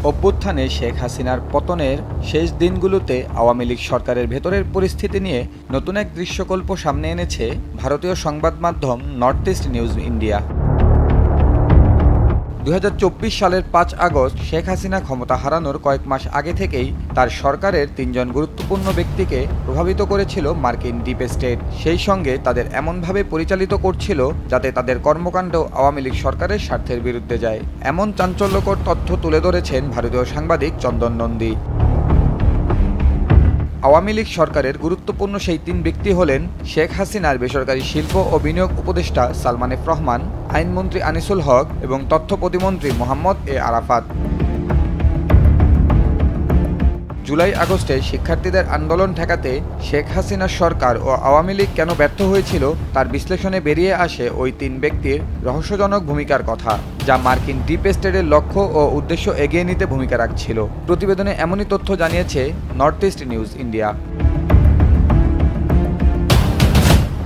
অভ্যুত্থানে শেখ হাসিনার পতনের শেষ দিনগুলোতে আওয়ামী লীগ সরকারের ভেতরের পরিস্থিতি নিয়ে নতুন এক দৃশ্যকল্প সামনে এনেছে ভারতীয় সংবাদ মাধ্যম নর্থ ইস্ট নিউজ ইন্ডিয়া। 2024 সালের 5 আগস্ট শেখ হাসিনা ক্ষমতা হারানোর কয়েক মাস আগে থেকেই তার সরকারের 3 জন গুরুত্বপূর্ণ ব্যক্তিকে প্রভাবিত করেছিল মার্কিন ডিপ স্টেট। সেই সঙ্গে তাদের এমনভাবে পরিচালিত করছিল যাতে তাদের কর্মকাণ্ড আওয়ামী লীগ সরকারের স্বার্থের বিরুদ্ধে যায়। এমন চাঞ্চল্যকর তথ্য তুলে ধরেছেন ভারতীয় সাংবাদিক চন্দন নন্দী। আওয়ামী লীগ সরকারের গুরুত্বপূর্ণ সেই 3 ব্যক্তি হলেন শেখ হাসিনার বেসরকারি শিল্প ও বিনিয়োগ উপদেষ্টা সালমান এফ রহমান, আইনমন্ত্রী আনিসুল হক এবং তথ্য প্রতিমন্ত্রী মোহাম্মদ এ আরাফাত। জুলাই আগস্টে শিক্ষার্থীদের আন্দোলন ঠেকাতে শেখ হাসিনার সরকার ও আওয়ামী লীগ কেন ব্যর্থ হয়েছিল তার বিশ্লেষণে বেরিয়ে আসে ওই 3 ব্যক্তির রহস্যজনক ভূমিকার কথা, যা মার্কিন ডিপ স্টেটের লক্ষ্য ও উদ্দেশ্য এগিয়ে নিতে ভূমিকা রাখছিল। প্রতিবেদনে এমনই তথ্য জানিয়েছে নর্থ ইস্ট নিউজ ইন্ডিয়া।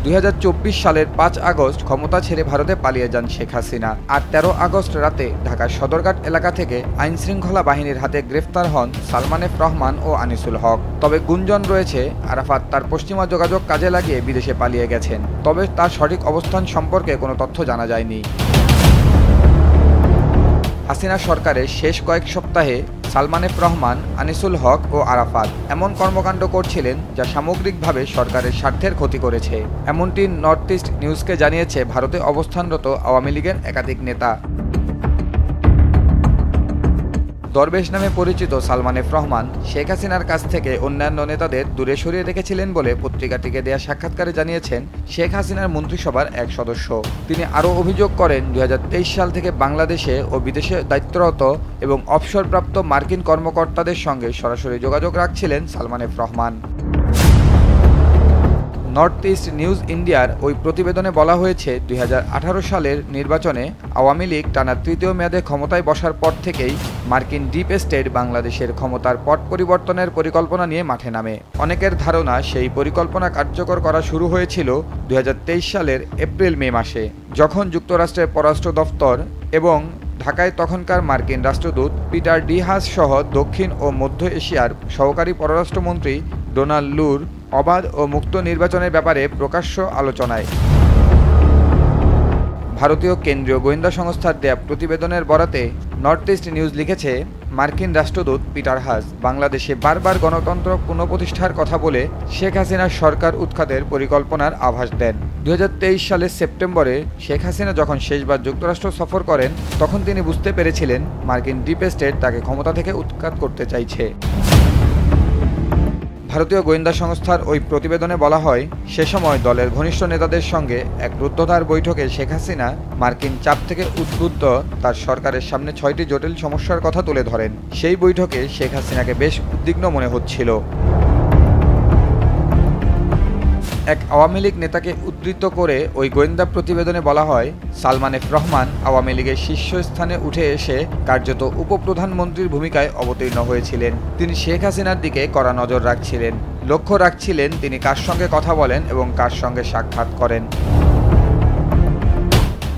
2024 সালের 5 আগস্ট ক্ষমতা ছেড়ে ভারতে পালিয়ে যান শেখ হাসিনা। আর 13 আগস্ট রাতে ঢাকার সদরঘাট এলাকা থেকে আইনশৃঙ্খলা বাহিনীর হাতে গ্রেফতার হন সালমান এফ রহমান ও আনিসুল হক। তবে গুঞ্জন রয়েছে আরাফাত তার পশ্চিমা যোগাযোগ কাজে লাগিয়ে বিদেশে পালিয়ে গেছেন, তবে তার সঠিক অবস্থান সম্পর্কে কোনো তথ্য জানা যায়নি। হাসিনা সরকারের শেষ কয়েক সপ্তাহে সালমান এফ রহমান, আনিসুল হক ও আরাফাত এমন কর্মকাণ্ড করছিলেন যা সামগ্রিকভাবে সরকারের স্বার্থের ক্ষতি করেছে, এমনটি নর্থ ইস্ট নিউজকে জানিয়েছে ভারতে অবস্থানরত আওয়ামী লীগের একাধিক নেতা। দরবেশ নামে পরিচিত সালমান এফ রহমান শেখ হাসিনার কাছ থেকে অন্যান্য নেতাদের দূরে সরিয়ে রেখেছিলেন বলে পত্রিকাটিকে দেয়া সাক্ষাৎকারে জানিয়েছেন শেখ হাসিনার মন্ত্রিসভার এক সদস্য। তিনি আরও অভিযোগ করেন 2023 সাল থেকে বাংলাদেশে ও বিদেশে দায়িত্বরত এবং অবসরপ্রাপ্ত মার্কিন কর্মকর্তাদের সঙ্গে সরাসরি যোগাযোগ রাখছিলেন Salman F Rahman. North east news ইন্ডিয়ার ওই প্রতিবেদনে বলা হয়েছে 2018 সালের নির্বাচনে আওয়ামী লীগ টানা 3য় মেয়াদে ক্ষমতায় বসার পর থেকেই মার্কিন ডিপ স্টেট বাংলাদেশের ক্ষমতার পট পরিবর্তনের পরিকল্পনা নিয়ে মাঠে নামে। অনেকের ধারণা সেই পরিকল্পনা কার্যকর করা শুরু হয়েছিল 2023 সালের এপ্রিল-মে মাসে, যখন যুক্তরাষ্ট্রের পররাষ্ট্র দফতর এবং ঢাকায় তখনকার মার্কিন রাষ্ট্রদূত পিটার ডি হাস সহ দক্ষিণ ও মধ্য এশিয়ার সহকারী পররাষ্ট্রমন্ত্রী ডোনাল্ড লুর অবাধ ও মুক্ত নির্বাচনের ব্যাপারে প্রকাশ্য আলোচনায়। ভারতীয় কেন্দ্রীয় গোয়েন্দা সংস্থার দেয়া প্রতিবেদনের বরাতে নর্থ ইস্ট নিউজ লিখেছে, মার্কিন রাষ্ট্রদূত পিটার হাস বাংলাদেশে বারবার গণতন্ত্র পুনঃপ্রতিষ্ঠার কথা বলে শেখ হাসিনার সরকার উৎখাতের পরিকল্পনার আভাস দেন। 2023 সালের সেপ্টেম্বরে শেখ হাসিনা যখন শেষবার যুক্তরাষ্ট্র সফর করেন তখন তিনি বুঝতে পেরেছিলেন মার্কিন ডিপ স্টেট তাকে ক্ষমতা থেকে উৎখাত করতে চাইছে। ভারতীয় গোয়েন্দা সংস্থার ওই প্রতিবেদনে বলা হয়, সে সময় দলের ঘনিষ্ঠ নেতাদের সঙ্গে এক রুদ্ধদ্বার বৈঠকে শেখ হাসিনা মার্কিন চাপ থেকে উদ্বুদ্ধ তার সরকারের সামনে 6টি জটিল সমস্যার কথা তুলে ধরেন। সেই বৈঠকে শেখ হাসিনাকে বেশ উদ্বিগ্ন মনে হচ্ছিল। এক আওয়ামী লীগ নেতাকে উদ্ধৃত করে ওই গোয়েন্দা প্রতিবেদনে বলা হয়, সালমান এফ রহমান আওয়ামী লীগের শীর্ষস্থানে উঠে এসে কার্যত উপপ্রধানমন্ত্রীর ভূমিকায় অবতীর্ণ হয়েছিলেন। তিনি শেখ হাসিনার দিকে কড়া নজর রাখছিলেন, লক্ষ্য রাখছিলেন তিনি কার সঙ্গে কথা বলেন এবং কার সঙ্গে সাক্ষাৎ করেন।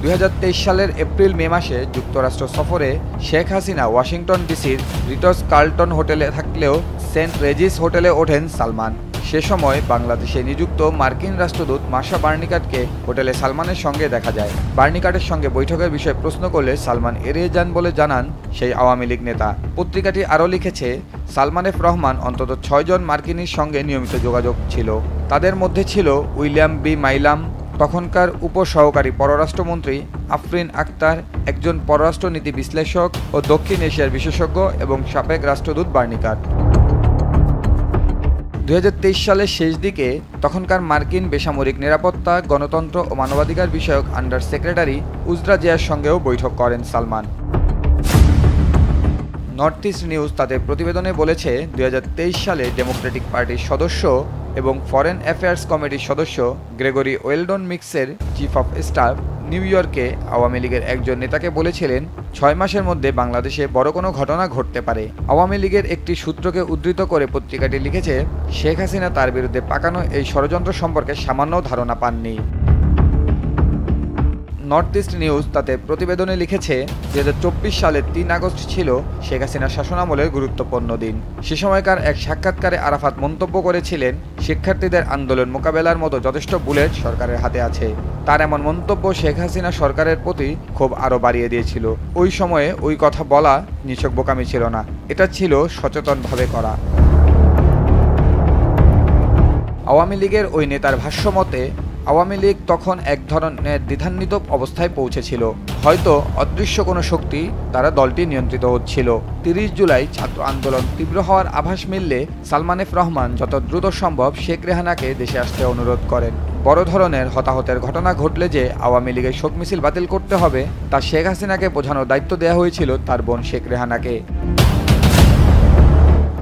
2023 সালের এপ্রিল-মে মাসে যুক্তরাষ্ট্র সফরে শেখ হাসিনা ওয়াশিংটন ডিসির রিটস কার্লটন হোটেলে থাকলেও সেন্ট রেজিস হোটেলে ওঠেন সালমান। সে সময় বাংলাদেশে নিযুক্ত মার্কিন রাষ্ট্রদূত মার্শা বার্নিকাটকে হোটেলে সালমানের সঙ্গে দেখা যায়। বার্নিকাটের সঙ্গে বৈঠকের বিষয়ে প্রশ্ন করলে সালমান এড়িয়ে যান বলে জানান সেই আওয়ামী লীগ নেতা। পত্রিকাটি আরও লিখেছে, সালমান এফ রহমান অন্তত 6 জন মার্কিনীর সঙ্গে নিয়মিত যোগাযোগ ছিল। তাদের মধ্যে ছিল উইলিয়াম বি মাইলাম, তখনকার উপসহকারী পররাষ্ট্রমন্ত্রী আফরিন আক্তার, একজন পররাষ্ট্রনীতি বিশ্লেষক ও দক্ষিণ এশিয়ার বিশেষজ্ঞ এবং সাবেক রাষ্ট্রদূত বার্নিকাট। 2023 সালের শেষ দিকে তখনকার মার্কিন বেসামরিক নিরাপত্তা, গণতন্ত্র ও মানবাধিকার বিষয়ক আন্ডার সেক্রেটারি উজরা জিয়ার সঙ্গেও বৈঠক করেন সালমান। নর্থ ইস্ট নিউজ তাদের প্রতিবেদনে বলেছে, 2023 সালে ডেমোক্রেটিক পার্টির সদস্য এবং ফরেন অ্যাফেয়ার্স কমিটির সদস্য গ্রেগরি ওয়েলডন মিক্সের চিফ অফ স্টাফ নিউ ইয়র্কে আওয়ামী লীগের একজন নেতাকে বলেছিলেন 6 মাসের মধ্যে বাংলাদেশে বড় কোনো ঘটনা ঘটতে পারে। আওয়ামী লীগের একটি সূত্রকে উদ্ধৃত করে পত্রিকাটি লিখেছে, শেখ হাসিনা তার বিরুদ্ধে পাকানো এই ষড়যন্ত্র সম্পর্কে সামান্য ধারণা পাননি। নর্থ ইস্ট নিউজ তাতে প্রতিবেদনে লিখেছে 2024 সালের 3 আগস্ট ছিল শেখ হাসিনার শাসনামলের গুরুত্বপূর্ণ দিন। সে সময়কার এক সাক্ষাৎকারে আরাফাত মন্তব্য করেছিলেন, শিক্ষার্থীদের আন্দোলন মোকাবেলার মতো যথেষ্ট বুলেট সরকারের হাতে আছে। তার এমন মন্তব্য শেখ হাসিনা সরকারের প্রতি ক্ষোভ আরও বাড়িয়ে দিয়েছিল। ওই সময়ে ওই কথা বলা নিছক বোকামি ছিল না, এটা ছিল সচেতনভাবে করা। আওয়ামী লীগের ওই নেতার ভাষ্যমতে আওয়ামী লীগ তখন এক ধরনের দ্বিধান্বিত অবস্থায় পৌঁছেছিল। হয়তো অদৃশ্য কোনো শক্তি দ্বারা দলটি নিয়ন্ত্রিত হচ্ছিল। 30 জুলাই ছাত্র আন্দোলন তীব্র হওয়ার আভাস মিললে সালমান এফ রহমান যত দ্রুত সম্ভব শেখ রেহানাকে দেশে আসতে অনুরোধ করেন। বড় ধরনের হতাহতের ঘটনা ঘটলে যে আওয়ামী লীগের শোক মিছিল বাতিল করতে হবে তা শেখ হাসিনাকে বোঝানোর দায়িত্ব দেওয়া হয়েছিল তার বোন শেখ রেহানাকে।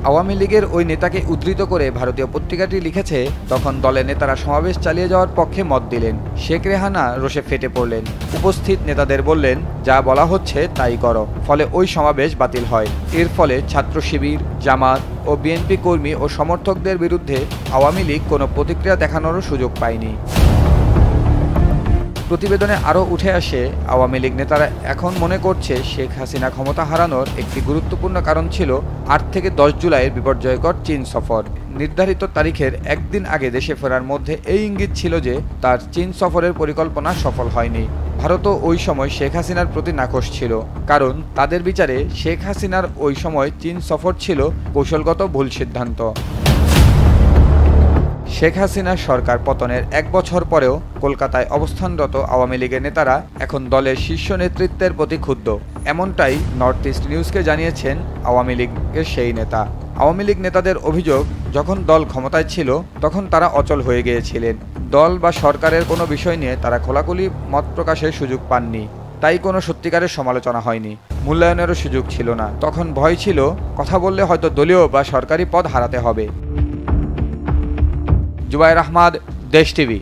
আওয়ামী লীগের ওই নেতাকে উদ্ধৃত করে ভারতীয় পত্রিকাটি লিখেছে, তখন দলের নেতারা সমাবেশ চালিয়ে যাওয়ার পক্ষে মত দিলেন। শেখ রেহানা রোষে ফেটে পড়লেন। উপস্থিত নেতাদের বললেন, যা বলা হচ্ছে তাই করো। ফলে ওই সমাবেশ বাতিল হয়। এর ফলে ছাত্র শিবির, জামাত ও বিএনপি কর্মী ও সমর্থকদের বিরুদ্ধে আওয়ামী লীগ কোনো প্রতিক্রিয়া দেখানোরও সুযোগ পায়নি। প্রতিবেদনে আরও উঠে আসে, আওয়ামী লীগ নেতারা এখন মনে করছে শেখ হাসিনা ক্ষমতা হারানোর একটি গুরুত্বপূর্ণ কারণ ছিল 8 থেকে 10 জুলাইয়ের বিপর্যয়কর চীন সফর। নির্ধারিত তারিখের একদিন আগে দেশে ফেরার মধ্যে এই ইঙ্গিত ছিল যে তার চীন সফরের পরিকল্পনা সফল হয়নি। ভারতও ওই সময় শেখ হাসিনার প্রতি নাখোশ ছিল, কারণ তাদের বিচারে শেখ হাসিনার ওই সময় চীন সফর ছিল কৌশলগত ভুল সিদ্ধান্ত। শেখ হাসিনা সরকার পতনের 1 বছর পরেও কলকাতায় অবস্থানরত আওয়ামী লীগের নেতারা এখন দলের শীর্ষ নেতৃত্বের প্রতি ক্ষুব্ধ। এমনটাই নর্থ ইস্ট নিউজকে জানিয়েছেন আওয়ামী লীগের সেই নেতা। আওয়ামী লীগ নেতাদের অভিযোগ, যখন দল ক্ষমতায় ছিল তখন তারা অচল হয়ে গিয়েছিলেন। দল বা সরকারের কোনো বিষয় নিয়ে তারা খোলাখুলি মত প্রকাশের সুযোগ পাননি। তাই কোনো সত্যিকারের সমালোচনা হয়নি, মূল্যায়নেরও সুযোগ ছিল না। তখন ভয় ছিল কথা বললে হয়তো দলীয় বা সরকারি পদ হারাতে হবে। জুবায়ের আহমদ, দেশ টিভি।